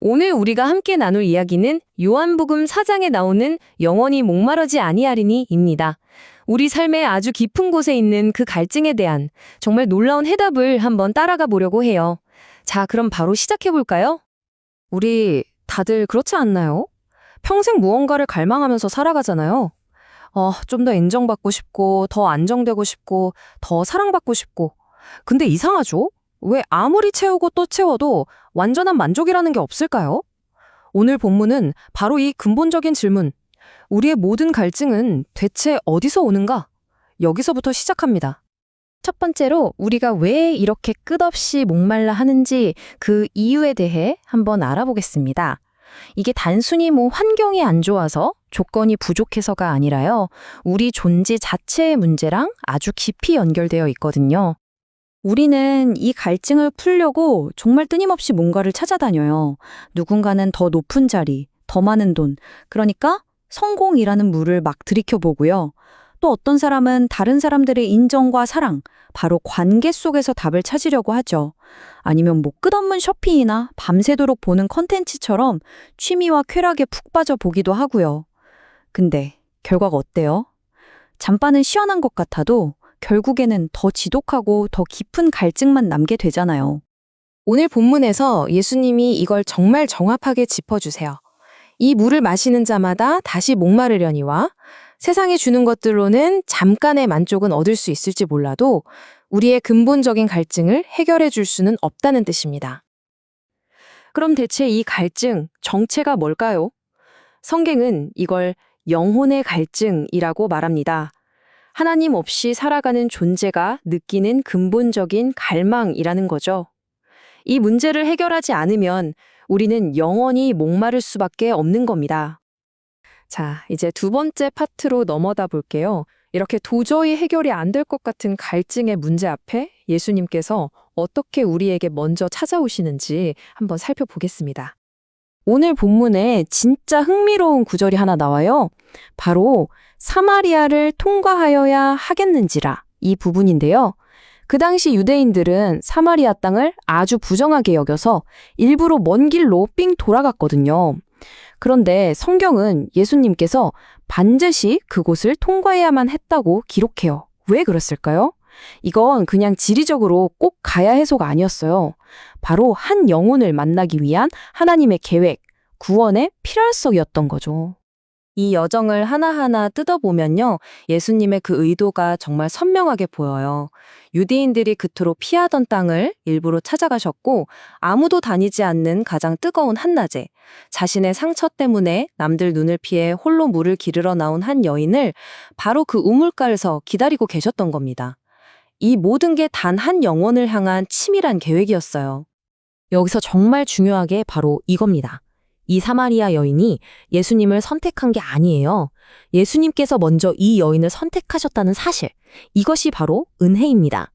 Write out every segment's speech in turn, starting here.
오늘 우리가 함께 나눌 이야기는 요한복음 4장에 나오는 영원히 목마르지 아니하리니입니다. 우리 삶의 아주 깊은 곳에 있는 그 갈증에 대한 정말 놀라운 해답을 한번 따라가 보려고 해요. 자, 그럼 바로 시작해 볼까요? 우리 다들 그렇지 않나요? 평생 무언가를 갈망하면서 살아가잖아요. 좀 더 인정받고 싶고, 더 안정되고 싶고, 더 사랑받고 싶고. 근데 이상하죠? 왜 아무리 채우고 또 채워도 완전한 만족이라는 게 없을까요? 오늘 본문은 바로 이 근본적인 질문, 우리의 모든 갈증은 대체 어디서 오는가? 여기서부터 시작합니다. 첫 번째로 우리가 왜 이렇게 끝없이 목말라 하는지 그 이유에 대해 한번 알아보겠습니다. 이게 단순히 환경이 안 좋아서 조건이 부족해서가 아니라요. 우리 존재 자체의 문제랑 아주 깊이 연결되어 있거든요. 우리는 이 갈증을 풀려고 정말 끊임없이 뭔가를 찾아다녀요. 누군가는 더 높은 자리, 더 많은 돈, 그러니까 성공이라는 물을 막 들이켜보고요. 또 어떤 사람은 다른 사람들의 인정과 사랑, 바로 관계 속에서 답을 찾으려고 하죠. 아니면 끝없는 쇼핑이나 밤새도록 보는 컨텐츠처럼 취미와 쾌락에 푹 빠져 보기도 하고요. 근데 결과가 어때요? 잠바는 시원한 것 같아도 결국에는 더 지독하고 더 깊은 갈증만 남게 되잖아요. 오늘 본문에서 예수님이 이걸 정말 정확하게 짚어주세요. 이 물을 마시는 자마다 다시 목마르려니와 세상이 주는 것들로는 잠깐의 만족은 얻을 수 있을지 몰라도 우리의 근본적인 갈증을 해결해 줄 수는 없다는 뜻입니다. 그럼 대체 이 갈증, 정체가 뭘까요? 성경은 이걸 영혼의 갈증이라고 말합니다. 하나님 없이 살아가는 존재가 느끼는 근본적인 갈망이라는 거죠. 이 문제를 해결하지 않으면 우리는 영원히 목마를 수밖에 없는 겁니다. 자, 이제 두 번째 파트로 넘어다 볼게요. 이렇게 도저히 해결이 안 될 것 같은 갈증의 문제 앞에 예수님께서 어떻게 우리에게 먼저 찾아오시는지 한번 살펴보겠습니다. 오늘 본문에 진짜 흥미로운 구절이 하나 나와요. 바로 사마리아를 통과하여야 하겠는지라 이 부분인데요. 그 당시 유대인들은 사마리아 땅을 아주 부정하게 여겨서 일부러 먼 길로 삥 돌아갔거든요. 그런데 성경은 예수님께서 반드시 그곳을 통과해야만 했다고 기록해요. 왜 그랬을까요? 이건 그냥 지리적으로 꼭 가야 해서가 아니었어요. 바로 한 영혼을 만나기 위한 하나님의 계획, 구원의 필요성이었던 거죠. 이 여정을 하나하나 뜯어보면요, 예수님의 그 의도가 정말 선명하게 보여요. 유대인들이 그토록 피하던 땅을 일부러 찾아가셨고 아무도 다니지 않는 가장 뜨거운 한낮에 자신의 상처 때문에 남들 눈을 피해 홀로 물을 기르러 나온 한 여인을 바로 그 우물가에서 기다리고 계셨던 겁니다. 이 모든 게 단 한 영혼을 향한 치밀한 계획이었어요. 여기서 정말 중요하게 바로 이겁니다. 이 사마리아 여인이 예수님을 선택한 게 아니에요. 예수님께서 먼저 이 여인을 선택하셨다는 사실, 이것이 바로 은혜입니다.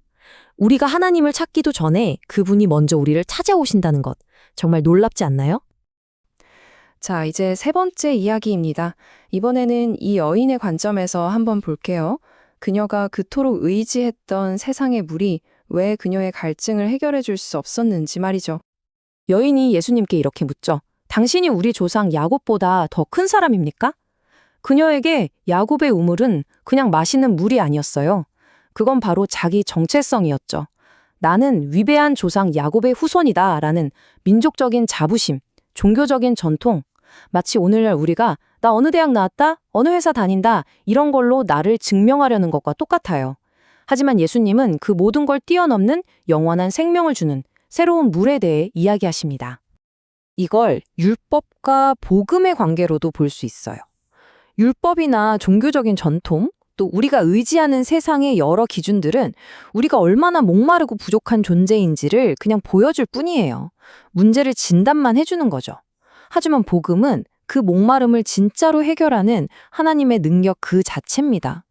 우리가 하나님을 찾기도 전에 그분이 먼저 우리를 찾아오신다는 것, 정말 놀랍지 않나요? 자, 이제 세 번째 이야기입니다. 이번에는 이 여인의 관점에서 한번 볼게요. 그녀가 그토록 의지했던 세상의 물이 왜 그녀의 갈증을 해결해 줄 수 없었는지 말이죠. 여인이 예수님께 이렇게 묻죠. 당신이 우리 조상 야곱보다 더 큰 사람입니까? 그녀에게 야곱의 우물은 그냥 마시는 물이 아니었어요. 그건 바로 자기 정체성이었죠. 나는 위대한 조상 야곱의 후손이다 라는 민족적인 자부심, 종교적인 전통, 마치 오늘날 우리가 나 어느 대학 나왔다, 어느 회사 다닌다 이런 걸로 나를 증명하려는 것과 똑같아요. 하지만 예수님은 그 모든 걸 뛰어넘는 영원한 생명을 주는 새로운 물에 대해 이야기하십니다. 이걸 율법과 복음의 관계로도 볼 수 있어요. 율법이나 종교적인 전통, 또 우리가 의지하는 세상의 여러 기준들은 우리가 얼마나 목마르고 부족한 존재인지를 그냥 보여줄 뿐이에요. 문제를 진단만 해주는 거죠. 하지만 복음은 그 목마름을 진짜로 해결하는 하나님의 능력 그 자체입니다.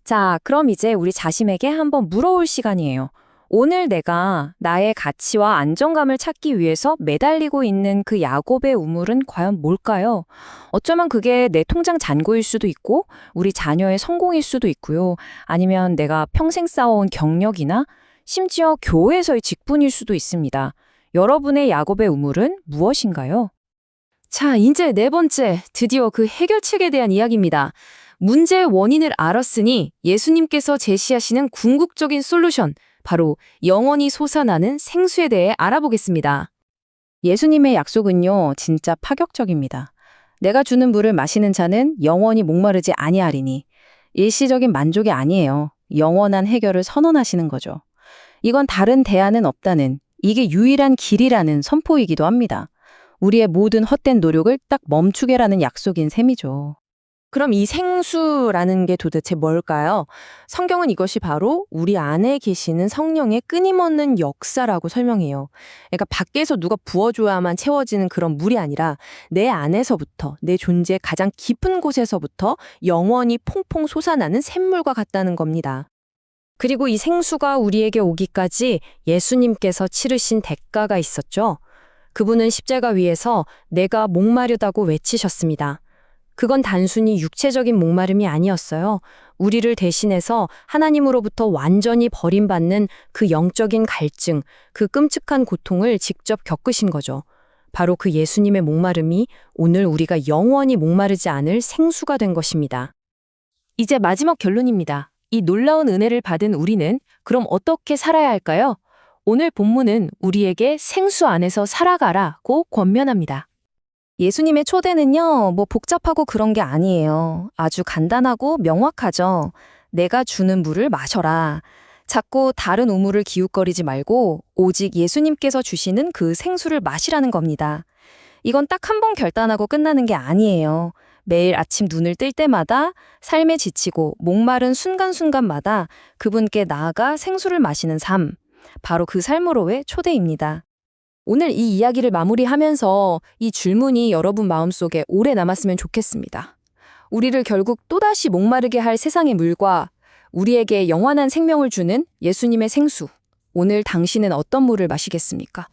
자, 그럼 이제 우리 자신에게 한번 물어볼 시간이에요. 오늘 내가 나의 가치와 안정감을 찾기 위해서 매달리고 있는 그 야곱의 우물은 과연 뭘까요? 어쩌면 그게 내 통장 잔고일 수도 있고 우리 자녀의 성공일 수도 있고요. 아니면 내가 평생 쌓아온 경력이나 심지어 교회에서의 직분일 수도 있습니다. 여러분의 야곱의 우물은 무엇인가요? 자, 이제 네 번째, 드디어 그 해결책에 대한 이야기입니다. 문제의 원인을 알았으니 예수님께서 제시하시는 궁극적인 솔루션, 바로 영원히 솟아나는 생수에 대해 알아보겠습니다. 예수님의 약속은요, 진짜 파격적입니다. 내가 주는 물을 마시는 자는 영원히 목마르지 아니하리니. 일시적인 만족이 아니에요. 영원한 해결을 선언하시는 거죠. 이건 다른 대안은 없다는, 이게 유일한 길이라는 선포이기도 합니다. 우리의 모든 헛된 노력을 딱 멈추게라는 약속인 셈이죠. 그럼 이 생수라는 게 도대체 뭘까요? 성경은 이것이 바로 우리 안에 계시는 성령의 끊임없는 역사라고 설명해요. 그러니까 밖에서 누가 부어줘야만 채워지는 그런 물이 아니라 내 안에서부터, 내 존재의 가장 깊은 곳에서부터 영원히 퐁퐁 솟아나는 샘물과 같다는 겁니다. 그리고 이 생수가 우리에게 오기까지 예수님께서 치르신 대가가 있었죠. 그분은 십자가 위에서 내가 목마르다고 외치셨습니다. 그건 단순히 육체적인 목마름이 아니었어요. 우리를 대신해서 하나님으로부터 완전히 버림받는 그 영적인 갈증, 그 끔찍한 고통을 직접 겪으신 거죠. 바로 그 예수님의 목마름이 오늘 우리가 영원히 목마르지 않을 생수가 된 것입니다. 이제 마지막 결론입니다. 이 놀라운 은혜를 받은 우리는 그럼 어떻게 살아야 할까요? 오늘 본문은 우리에게 생수 안에서 살아가라고 권면합니다. 예수님의 초대는요, 뭐 복잡하고 그런 게 아니에요. 아주 간단하고 명확하죠. 내가 주는 물을 마셔라. 자꾸 다른 우물을 기웃거리지 말고 오직 예수님께서 주시는 그 생수를 마시라는 겁니다. 이건 딱 한 번 결단하고 끝나는 게 아니에요. 매일 아침 눈을 뜰 때마다 삶에 지치고 목마른 순간순간마다 그분께 나아가 생수를 마시는 삶. 바로 그 삶으로의 초대입니다. 오늘 이 이야기를 마무리하면서 이 질문이 여러분 마음속에 오래 남았으면 좋겠습니다. 우리를 결국 또다시 목마르게 할 세상의 물과 우리에게 영원한 생명을 주는 예수님의 생수. 오늘 당신은 어떤 물을 마시겠습니까?